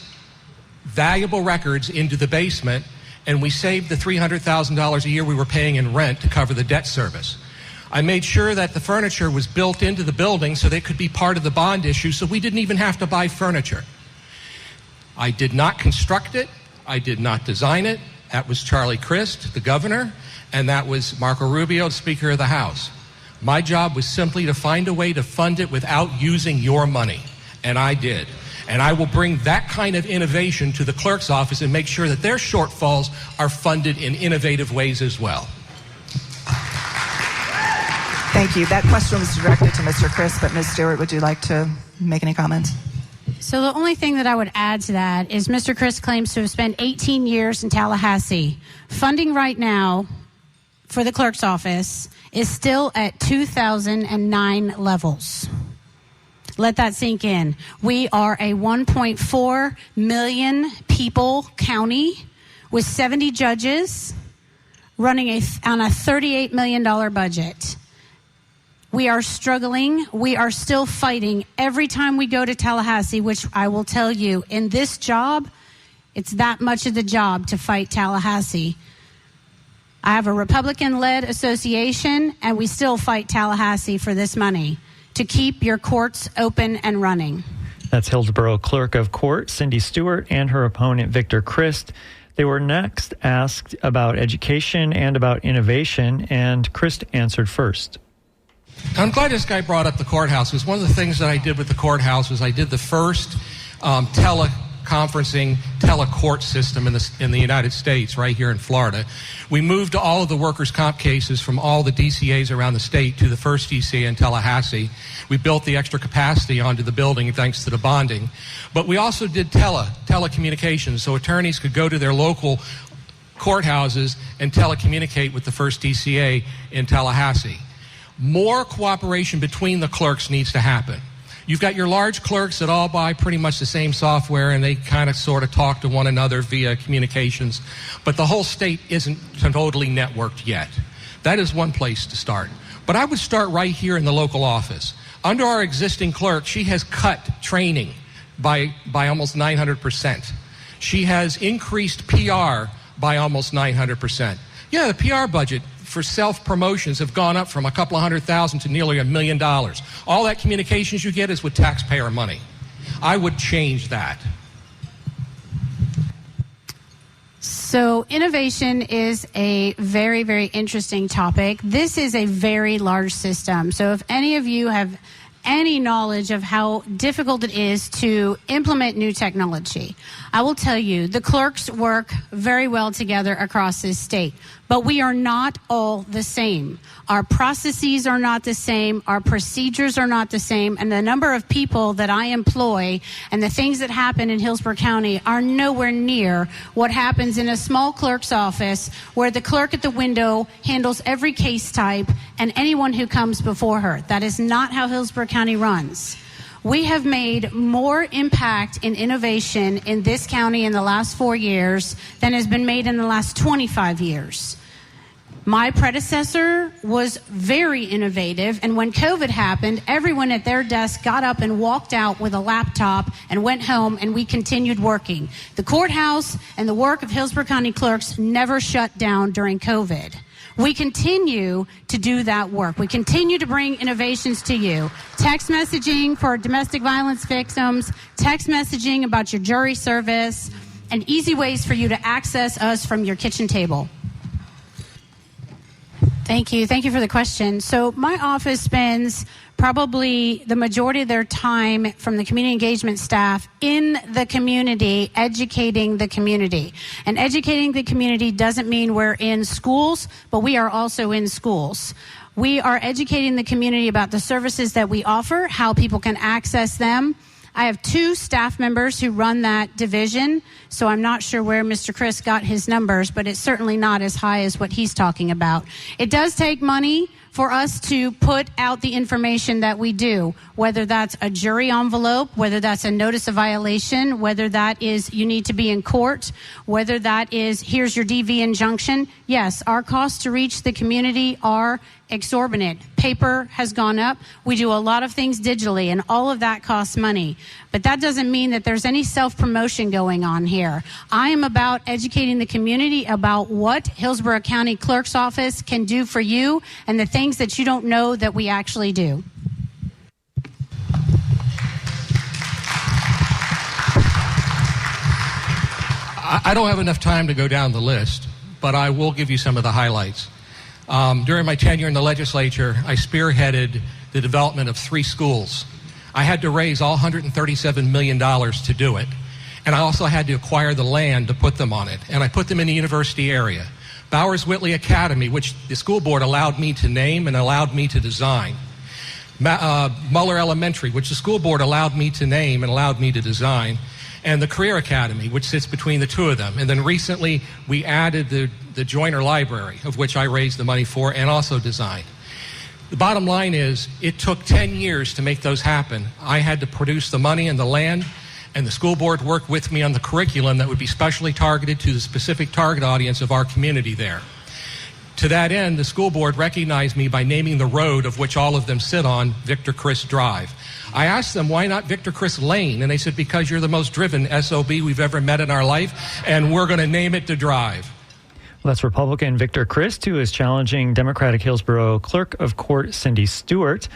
valuable records into the basement, and we saved the $300,000 a year we were paying in rent to cover the debt service. I made sure that the furniture was built into the building so they could be part of the bond issue, so we didn't even have to buy furniture. I did not construct it. I did not design it. That was Charlie Crist, the governor, and that was Marco Rubio, the Speaker of the House. My job was simply to find a way to fund it without using your money, and I did. And I will bring that kind of innovation to the clerk's office and make sure that their shortfalls are funded in innovative ways as well. Thank you. That question was directed to Mr. Crist, but Ms. Stewart, would you like to make any comments? So the only thing that I would add to that is Mr. Crist claims to have spent 18 years in Tallahassee. Funding right now for the clerk's office is still at 2009 levels. Let that sink in. We are a 1.4 million people county with 70 judges running on a $38 million budget. We are struggling. We are still fighting every time we go to Tallahassee, which I will tell you, in this job, it's that much of the job to fight Tallahassee. I have a Republican-led association, and we still fight Tallahassee for this money to keep your courts open and running. That's Hillsborough Clerk of Court Cindy Stewart and her opponent Victor Christ. They were next asked about education and about innovation, and Christ answered first. I'm glad this guy brought up the courthouse, because one of the things that I did with the courthouse was I did the first teleconferencing, telecourt system in the United States, right here in Florida. We moved all of the workers' comp cases from all the DCAs around the state to the first DCA in Tallahassee. We built the extra capacity onto the building thanks to the bonding. But we also did telecommunications, so attorneys could go to their local courthouses and telecommunicate with the first DCA in Tallahassee. More cooperation between the clerks needs to happen. You've got your large clerks that all buy pretty much the same software, and they kind of sort of talk to one another via communications, but the whole state isn't totally networked yet. That is one place to start. But I would start right here in the local office. Under our existing clerk, she has cut training by almost 900%. She has increased PR by almost 900%. Yeah, the PR budget for self-promotions have gone up from a couple of $100,000 to nearly $1 million. All that communications you get is with taxpayer money. I would change that. So innovation is a very, very interesting topic. This is a very large system. So if any of you have any knowledge of how difficult it is to implement new technology, I will tell you the clerks work very well together across this state, but we are not all the same. Our processes are not the same, our procedures are not the same, and the number of people that I employ and the things that happen in Hillsborough County are nowhere near what happens in a small clerk's office where the clerk at the window handles every case type and anyone who comes before her. That is not how Hillsborough County runs. We have made more impact in innovation in this county in the last 4 years than has been made in the last 25 years. My predecessor was very innovative, and when COVID happened, everyone at their desk got up and walked out with a laptop and went home, and we continued working. The courthouse and the work of Hillsborough County clerks never shut down during COVID. We continue to do that work. We continue to bring innovations to you. Text messaging for domestic violence victims, text messaging about your jury service, and easy ways for you to access us from your kitchen table. Thank you. Thank you for the question. So my office spends probably the majority of their time from the community engagement staff in the community, educating the community. And educating the community doesn't mean we're in schools, but we are also in schools. We are educating the community about the services that we offer, how people can access them. I have 2 staff members who run that division, so I'm not sure where Mr. Chris got his numbers, but it's certainly not as high as what he's talking about. It does take money for us to put out the information that we do, whether that's a jury envelope, whether that's a notice of violation, whether that is you need to be in court, whether that is here's your DV injunction. Yes, our costs to reach the community are exorbitant. Paper has gone up. We do a lot of things digitally, and all of that costs money. But that doesn't mean that there's any self-promotion going on here. I am about educating the community about what Hillsborough County Clerk's Office can do for you and the things that you don't know that we actually do. I don't have enough time to go down the list, but I will give you some of the highlights. During my tenure in the legislature, I spearheaded the development of 3 schools. I had to raise all $137 million to do it, and I also had to acquire the land to put them on it, and I put them in the university area. Bowers-Whitley Academy, which the school board allowed me to name and allowed me to design. Muller Elementary, which the school board allowed me to name and allowed me to design. And the Career Academy, which sits between the 2 of them. And then recently, we added the Joyner Library, of which I raised the money for and also designed. The bottom line is, it took 10 years to make those happen. I had to produce the money and the land, and the school board worked with me on the curriculum that would be specially targeted to the specific target audience of our community there. To that end, the school board recognized me by naming the road of which all of them sit on, Victor Chris Drive. I asked them, why not Victor Chris Lane? And they said, because you're the most driven SOB we've ever met in our life, and we're going to name it the Drive. Well, that's Republican Victor Christ, who is challenging Democratic Hillsborough Clerk of Court Cindy Stewart.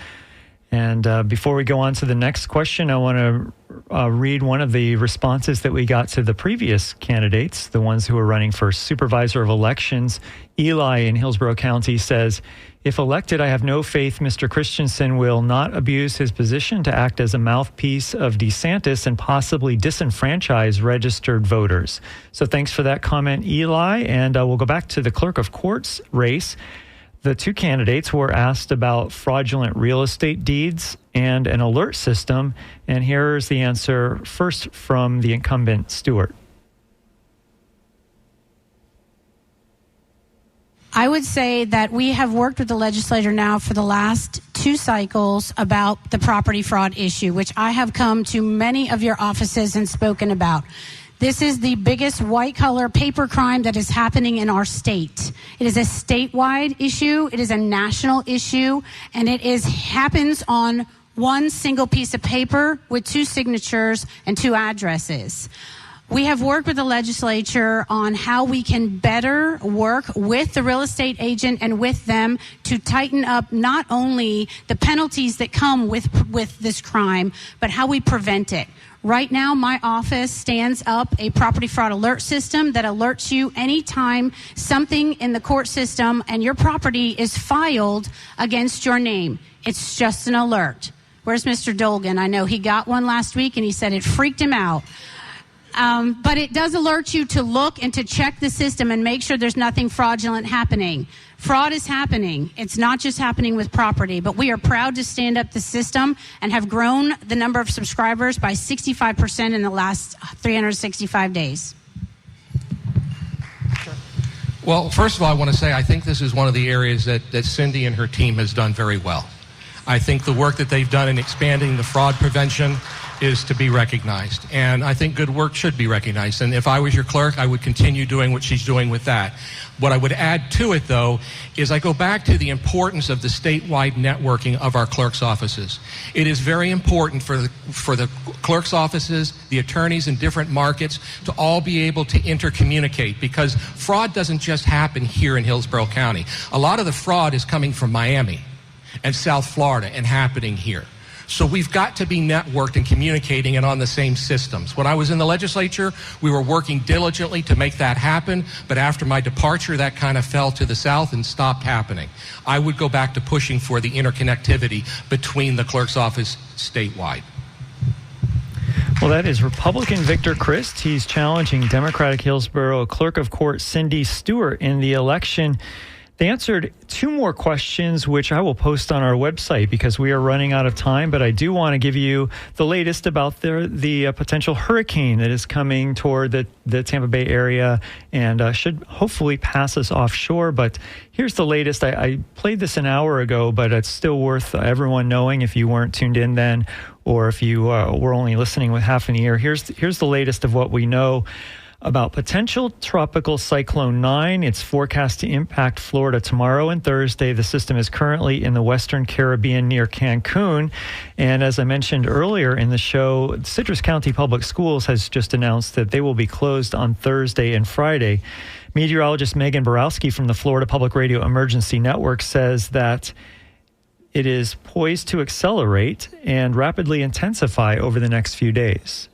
And before we go on to the next question, I want to read one of the responses that we got to the previous candidates, the ones who were running for Supervisor of Elections. Eli in Hillsborough County says, if elected, I have no faith Mr. Christensen will not abuse his position to act as a mouthpiece of DeSantis and possibly disenfranchise registered voters. So thanks for that comment, Eli. And we'll go back to the Clerk of Courts race. The two candidates were asked about fraudulent real estate deeds and an alert system. And here's the answer first from the incumbent, Stewart. I would say that we have worked with the legislature now for the last 2 cycles about the property fraud issue, which I have come to many of your offices and spoken about. This is the biggest white-collar paper crime that is happening in our state. It is a statewide issue, it is a national issue, and it happens on one single piece of paper with 2 signatures and 2 addresses. We have worked with the legislature on how we can better work with the real estate agent and with them to tighten up not only the penalties that come with this crime, but how we prevent it. Right now, my office stands up a property fraud alert system that alerts you anytime something in the court system and your property is filed against your name. It's just an alert. Where's Mr. Dolgan? I know he got one last week and he said it freaked him out. But it does alert you to look and to check the system and make sure there's nothing fraudulent happening. Fraud is happening. It's not just happening with property, but we are proud to stand up the system and have grown the number of subscribers by 65% in the last 365 days. Well, first of all, I want to say I think this is one of the areas that Cindy and her team has done very well. I think the work that they've done in expanding the fraud prevention is to be recognized. And I think good work should be recognized. And if I was your clerk, I would continue doing what she's doing with that. What I would add to it, though, is I go back to the importance of the statewide networking of our clerk's offices. It is very important for the clerk's offices, the attorneys in different markets, to all be able to intercommunicate, because fraud doesn't just happen here in Hillsborough County. A lot of the fraud is coming from Miami and South Florida and happening here. So we've got to be networked and communicating and on the same systems. When I was in the legislature, we were working diligently to make that happen, but after my departure, that kind of fell to the south and stopped happening. I would go back to pushing for the interconnectivity between the clerk's office statewide. Well, that is Republican Victor Christ. He's challenging Democratic Hillsborough Clerk of Court Cindy Stewart in the election. They answered 2 more questions, which I will post on our website because we are running out of time. But I do want to give you the latest about the potential hurricane that is coming toward the Tampa Bay area and should hopefully pass us offshore. But here's the latest. I played this an hour ago, but it's still worth everyone knowing if you weren't tuned in then or if you were only listening with half an ear. Here's the latest of what we know about potential tropical cyclone 9. It's forecast to impact Florida tomorrow and Thursday. The system is currently in the Western Caribbean near Cancun. And as I mentioned earlier in the show, Citrus County Public Schools has just announced that they will be closed on Thursday and Friday. Meteorologist Megan Borowski from the Florida Public Radio Emergency Network says that it is poised to accelerate and rapidly intensify over the next few days.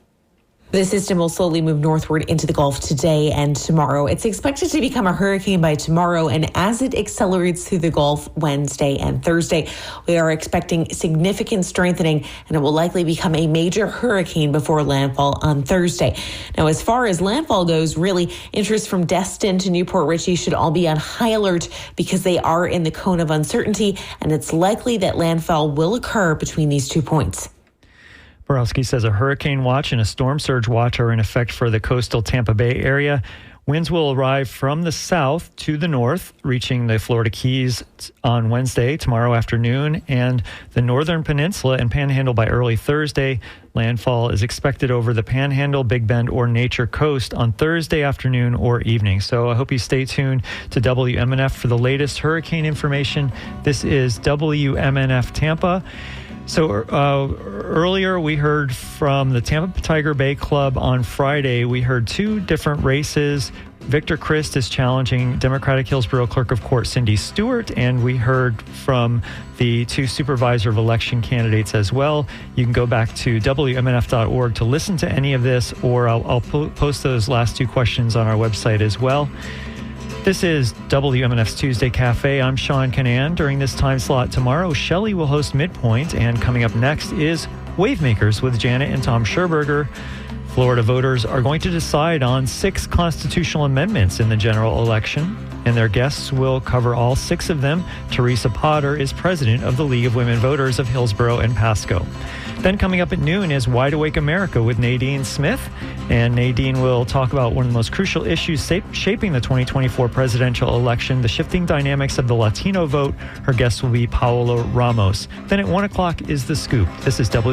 The system will slowly move northward into the Gulf today and tomorrow. It's expected to become a hurricane by tomorrow, and as it accelerates through the Gulf Wednesday and Thursday, we are expecting significant strengthening, and it will likely become a major hurricane before landfall on Thursday. Now, as far as landfall goes, really, interest from Destin to Newport Richey should all be on high alert because they are in the cone of uncertainty, and it's likely that landfall will occur between these 2 points. Borowski says a hurricane watch and a storm surge watch are in effect for the coastal Tampa Bay area. Winds will arrive from the south to the north, reaching the Florida Keys on Wednesday, tomorrow afternoon, and the northern peninsula and Panhandle by early Thursday. Landfall is expected over the Panhandle, Big Bend, or Nature Coast on Thursday afternoon or evening. So I hope you stay tuned to WMNF for the latest hurricane information. This is WMNF Tampa. So earlier we heard from the Tampa Tiger Bay Club on Friday. We heard two different races. Victor Christ is challenging Democratic Hillsborough Clerk of Court Cindy Stewart, and we heard from the two Supervisor of Election candidates as well. You can go back to WMNF.org to listen to any of this, or I'll post those last two questions on our website as well. This is WMNF's Tuesday Cafe. I'm Sean Canan. During this time slot tomorrow, Shelley will host Midpoint, and coming up next is Wavemakers with Janet and Tom Scherberger. Florida voters are going to decide on 6 constitutional amendments in the general election, and their guests will cover all 6 of them. Teresa Potter is president of the League of Women Voters of Hillsborough and Pasco. Then coming up at noon is Wide Awake America with Nadine Smith, and Nadine will talk about one of the most crucial issues shaping the 2024 presidential election, the shifting dynamics of the Latino vote. Her guest will be Paolo Ramos. Then at 1 o'clock is The Scoop. This is